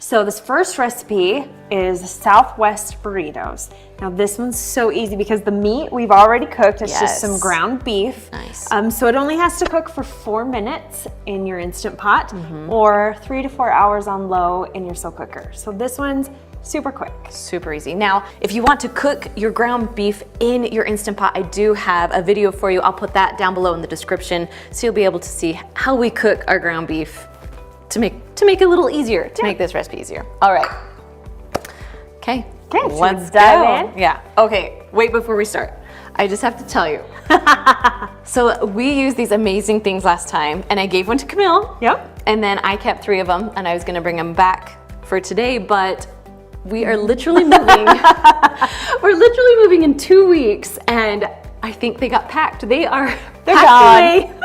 So this first recipe is Southwest burritos. Now this one's so easy because the meat we've already cooked. It's just some ground beef. Nice. So it only has to cook for 4 minutes in your Instant Pot or 3 to 4 hours on low in your slow cooker. So this one's super quick. Super easy. Now, if you want to cook your ground beef in your Instant Pot, I do have a video for you. I'll put that down below in the description so you'll be able to see how we cook our ground beef to make it a little easier, to make this recipe easier. All right. Okay. Okay, Let's dive in. Yeah. Okay, wait before we start. I just have to tell you. So we used these amazing things last time and I gave one to Camille. Yep. And then I kept 3 of them and I was gonna bring them back for today, but we are literally moving. We're literally moving in 2 weeks and I think they got packed. They're gone.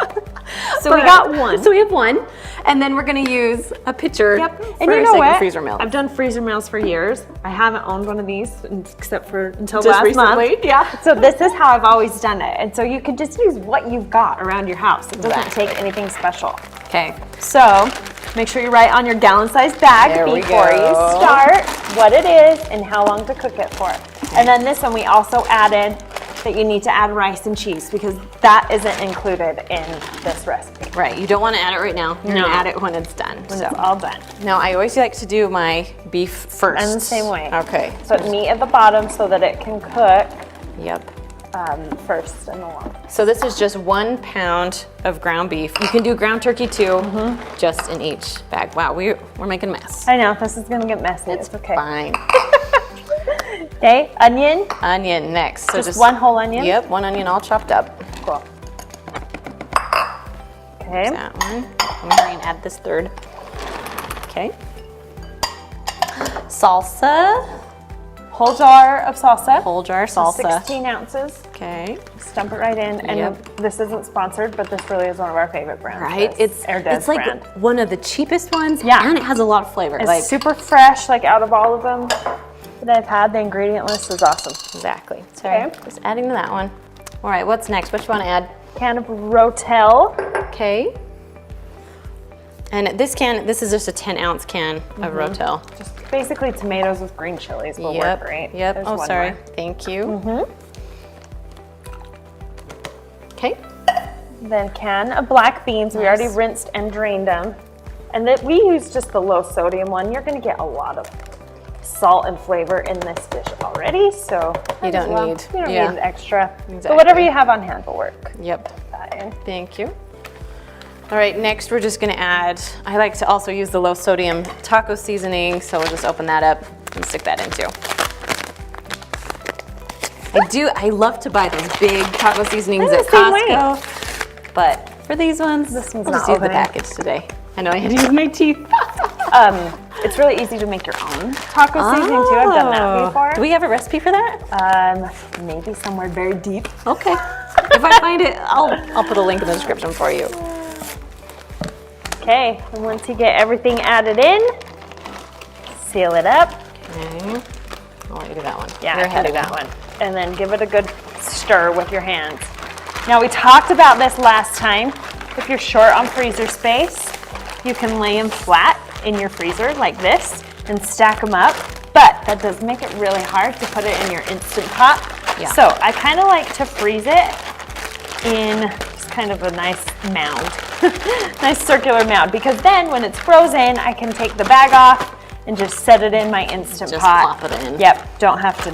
So we got one. So we have one. And then we're gonna use a pitcher Yep. for And you our know second what? freezer meal. I've done freezer meals for years. I haven't owned one of these except for until Just last recently? month. Yeah. So this is how I've always done it. And so you can just use what you've got around your house. It doesn't Exactly. take anything special. Okay. So make sure you write on your gallon-sized bag There we before you go. start what it is and how long to cook it for. And then this one we also added that you need to add rice and cheese because that isn't included in this recipe. Right, you don't want to add it right now. You're No. gonna add it when it's done. When it's all done. Now I always like to do my beef first. I'm the same way. Okay. Put meat at the bottom so that it can cook Yep. first and along. So this is just 1 pound of ground beef. You can do ground turkey too, just in each bag. Wow, we're making a mess. I know, this is gonna get messy. It's okay. Fine. Okay, onion. Onion next. So Just one whole onion? Yep, 1 onion all chopped up. Cool. Okay. That one. I'm going to add this third. Okay. Salsa. Whole jar of salsa. Whole jar salsa. 16 ounces. Okay. Just dump it right in. And Yep. this isn't sponsored, but this really is one of our favorite brands. Right? This Herdez It's like brand. one of the cheapest ones. Yeah. And it has a lot of flavor. It's like super fresh, like out of all of them that I've had. The ingredient list is awesome. exactly. Sorry. Okay. Just adding to that one. All right, what's next? What you want to add? Can of Rotel. Okay. And this is just a 10-ounce can of Rotel. Just basically tomatoes with green chilies will work great. Yep. There's Oh, one sorry. more. Thank you. Okay. Then can of black beans. We already rinsed and drained them. And that we use just the low sodium one. You're gonna get a lot of salt and flavor in this dish already, so You don't need- you don't yeah. need extra. Exactly. But whatever you have on hand will work. Yep. Put that in. Thank you. All right, next we're just gonna add, I like to also use the low sodium taco seasoning, so we'll just open that up and stick that in too. I love to buy those big taco seasonings I'm at the same way. Costco, but for these ones, This one's I'll just not use the opening. package today. I know I had to use my teeth. It's really easy to make your own taco seasoning too. I've done that before. Do we have a recipe for that? Maybe somewhere very deep. Okay. If I find it, I'll put a link in the description for you. Okay, and once you get everything added in, seal it up. Okay. I'll let you do that one. Yeah, You're I can ahead do of that me. one. And then give it a good stir with your hands. Now we talked about this last time. If you're short on freezer space, you can lay them flat in your freezer like this and stack them up. But that does make it really hard to put it in your Instant Pot. Yeah. So I kind of like to freeze it in just kind of a nice mound, nice circular mound, because then when it's frozen, I can take the bag off and just set it in my Instant Just Pot. plop it in. Yep, don't have to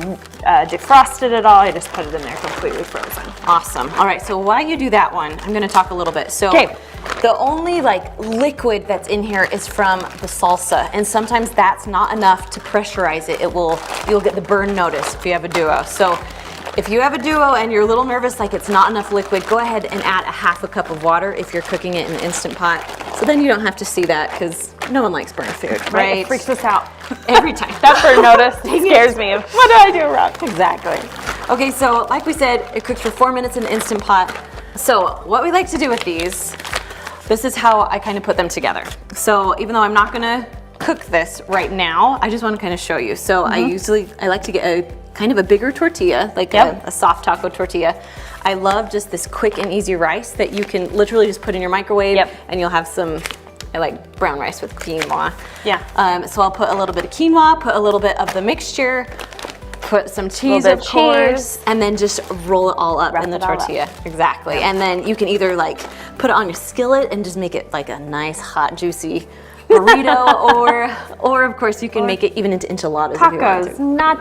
defrost it at all. I just put it in there completely frozen. Awesome. All right, so while you do that one, I'm gonna talk a little bit. So 'Kay. the only like liquid that's in here is from the salsa, and sometimes that's not enough to pressurize it. You'll get the burn notice if you have a Duo. So if you have a Duo and you're a little nervous like it's not enough liquid, go ahead and add a half a cup of water if you're cooking it in an Instant Pot. So then you don't have to see that because no one likes burnt food, right? It freaks us out. Every time. That burn notice scares me. What did I do wrong? Exactly. Okay, so like we said, it cooks for 4 minutes in the Instant Pot. So what we like to do with these, this is how I kind of put them together. So even though I'm not gonna cook this right now, I just want to kind of show you. So I like to get a kind of a bigger tortilla, like a soft taco tortilla. I love just this quick and easy rice that you can literally just put in your microwave and you'll have some I like brown rice with quinoa. Yeah. So I'll put a little bit of quinoa, put a little bit of the mixture, put some cheese, bit of of course, cheese. and then just roll it all up Wrap in the it all up. tortilla. Exactly. And then you can either like put it on your skillet and just make it like a nice, hot, juicy burrito, or of course you can make it even into enchiladas if you want Tacos, to. nachos,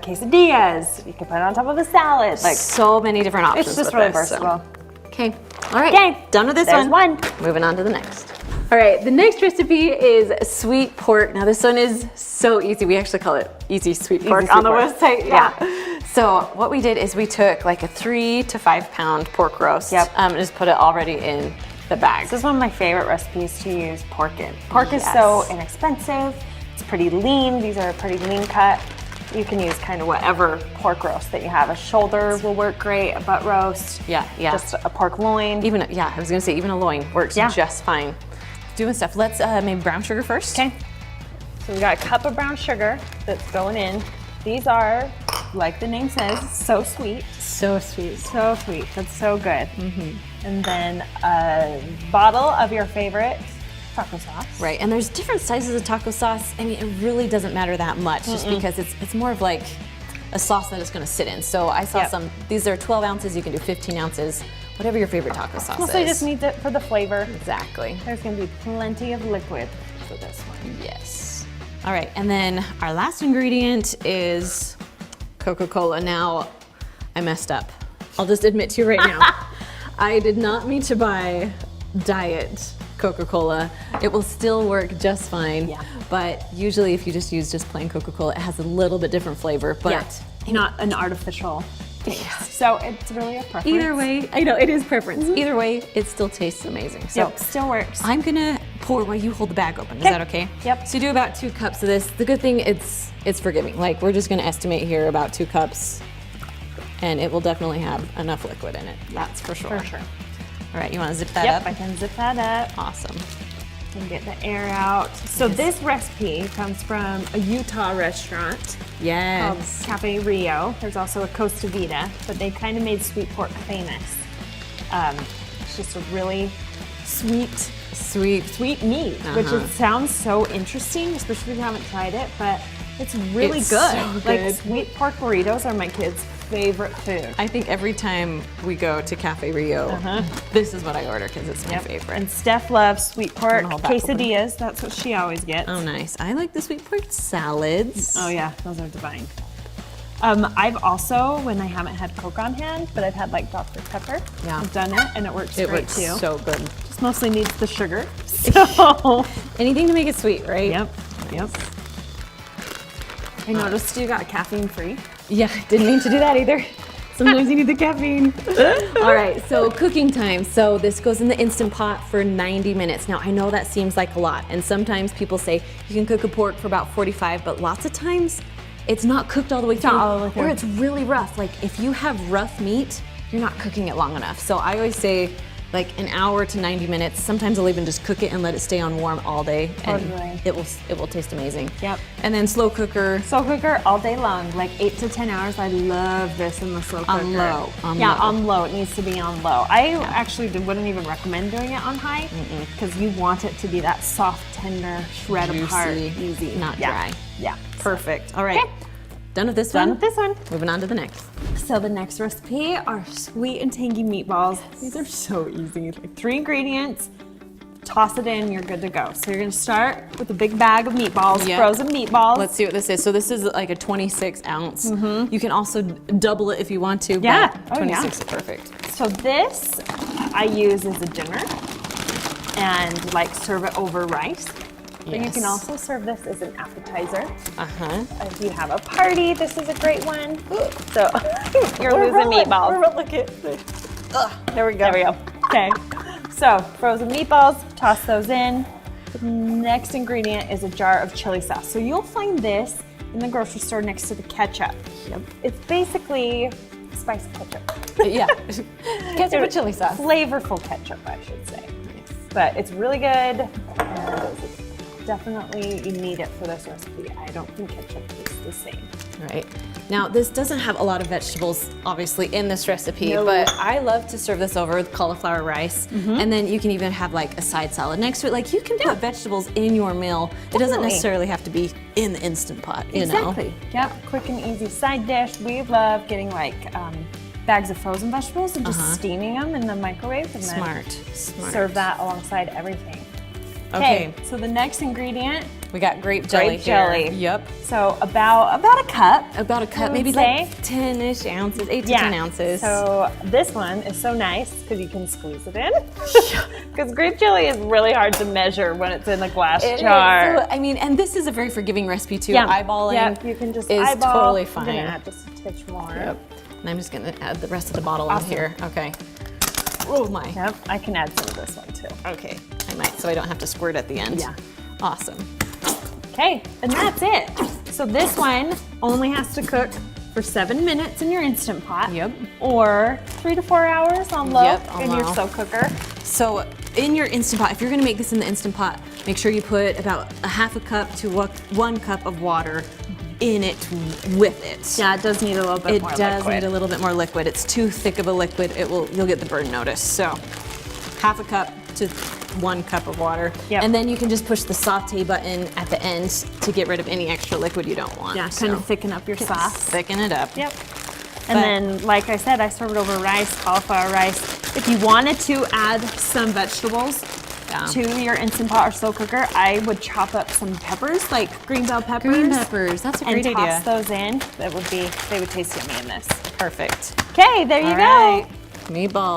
Exactly. Quesadillas. You can put it on top of a salad. Like, So many different options. it's just with really this, so. versatile. Okay. All right. Okay, Done with this there's one. Moving on to the next. All right. The next recipe is sweet pork. Now this one is so easy. We actually call it easy sweet pork sweet on the pork. website. Yeah. So what we did is we took like a 3 to 5 pound pork roast. Yep. And just put it already in the bag. This is one of my favorite recipes to use pork in. Pork is Yes. so inexpensive. It's pretty lean. These are a pretty lean cut. You can use kind of whatever pork roast that you have. A shoulder will work great, a butt roast. Yeah. Just a pork loin. Even I was gonna say even a loin works Yeah. just fine. Doing stuff. Let's maybe brown sugar first. Okay. So we got a cup of brown sugar that's going in. These are, like the name says, so sweet. So sweet. So sweet. That's so good. And then a bottle of your favorite taco sauce. Right, and there's different sizes of taco sauce. I mean, it really doesn't matter that much, just because it's more of like a sauce that it's going to sit in. So I saw Yep. some. These are 12 ounces. You can do 15 ounces, whatever your favorite taco sauce Mostly is. just needs it for the flavor. Exactly. There's gonna be plenty of liquid for this one. Yes. All right, and then our last ingredient is Coca-Cola. Now, I messed up. I'll just admit to you right now. I did not mean to buy diet Coca-Cola. It will still work just fine. Yeah. But usually if you just use just plain Coca-Cola, it has a little bit different flavor. But Not an artificial taste. So it's really a preference. either way, I know it is preference. Either way, it still tastes amazing. So Yep, still works. I'm gonna pour while you hold the bag open. Is that okay? Yep. So do about 2 cups of this. The good thing, it's forgiving. Like we're just gonna estimate here about 2 cups, and it will definitely have enough liquid in it. That's for sure. For sure. All right, you want to zip that Yep, up? I can zip that up Awesome. and get the air out. So this recipe comes from a Utah restaurant called Yes. Cafe Rio. There's also a Costa Vida, but they kind of made sweet pork famous. It's just a really sweet meat, which Uh-huh. it sounds so interesting, especially if you haven't tried it, but it's really It's good. so Like good. sweet pork burritos are my kids' favorite food. I think every time we go to Cafe Rio, this is what I order because it's my favorite. And Steph loves sweet pork hold that open. quesadillas. That's what she always gets. Oh, nice. I like the sweet pork salads. Oh yeah, those are divine. I've also, when I haven't had Coke on hand, but I've had like Dr. Pepper. Yeah. I've done it and it works It great works too. so good. Just mostly needs the sugar. So. Anything to make it sweet, right? Yep. I noticed you got caffeine free. Yeah, didn't mean to do that either. Sometimes you need the caffeine. All right, so cooking time. So this goes in the Instant Pot for 90 minutes. Now, I know that seems like a lot, and sometimes people say you can cook a pork for about 45, but lots of times it's not cooked all the way through, not all the way through. or it's really rough. Like if you have rough meat, you're not cooking it long enough. So I always say like an hour to 90 minutes. Sometimes I'll even just cook it and let it stay on warm all day, and Totally. it will taste amazing. Yep. And then slow cooker. Slow cooker all day long, like 8 to 10 hours. I love this in the slow cooker. On low, on yeah, low. on low. It needs to be on low. I actually wouldn't even recommend doing it on high because you want it to be that soft, tender, shred apart, Juicy, easy, not Yeah. dry. Yeah. Perfect. All right. Okay. Done with this Done one? with this one. Moving on to the next. So the next recipe are sweet and tangy meatballs. These are so easy. Like 3 ingredients. Toss it in, you're good to go. So you're gonna start with a big bag of meatballs, Yep. frozen meatballs. Let's see what this is. So this is like a 26 ounce. You can also double it if you want to. Yeah. But Oh, yeah. 26 is perfect. So this I use as a dinner and like serve it over rice. But you can Yes. also serve this as an appetizer. Uh-huh. If you have a party, this is a great one. So you're losing meatballs. Look at There we go. There we go. Okay. So frozen meatballs, toss those in. The next ingredient is a jar of chili sauce. So you'll find this in the grocery store next to the ketchup. Yep. It's basically spicy ketchup. Yeah. Ketchup with chili sauce. Flavorful ketchup, I should say. But it's really good. And definitely you need it for this recipe. I don't think ketchup is the same. Right. Now, this doesn't have a lot of vegetables, obviously, in this recipe, No. but I love to serve this over with cauliflower rice. And then you can even have like a side salad next to it. Like you can put vegetables in your meal. It doesn't Definitely. necessarily have to be in the Instant Pot, you know? Exactly. Yep. Quick and easy side dish. We love getting like bags of frozen vegetables and just steaming them in the microwave and then Smart. serve that alongside everything. Okay. So the next ingredient, We got grape jelly grape here. jelly. Yep. So about a cup. About a cup, I would maybe say. like 10-ish ounces, 8 to 10 ounces. So this one is so nice because you can squeeze it in. Because grape jelly is really hard to measure when it's in a glass It is. jar. So, I mean, and this is a very forgiving recipe too. Yeah. Eyeballing Yep, you can just is eyeball. totally I'm fine. gonna add just a touch more. Yep. And I'm just gonna add the rest of the bottle Awesome. in here. Okay. Oh my. Yep, I can add some of this one too. Okay. I might, so I don't have to squirt at the end. Yeah. Awesome. Okay, and that's it. So this one only has to cook for 7 minutes in your Instant Pot. Yep. Or 3 to 4 hours on low Yep, on in your low. slow cooker. So in your Instant Pot, if you're gonna make this in the Instant Pot, make sure you put about a half a cup to 1 cup of water in it with it. Yeah, it does need a little bit It more does liquid. need a little bit more liquid. It's too thick of a liquid. You'll get the burn notice. So half a cup to 1 cup of water. Yep. And then you can just push the saute button at the end to get rid of any extra liquid you don't want. Yeah, So kind of thicken up your sauce. thicken it up. Yep. And then, like I said, I serve it over rice, cauliflower rice. If you wanted to add some vegetables to your Instant Pot or slow cooker, I would chop up some peppers, like green bell peppers. Green peppers, that's a and great toss idea. those in. They would taste yummy in this. Perfect. Okay, there you All go. right. Meatball.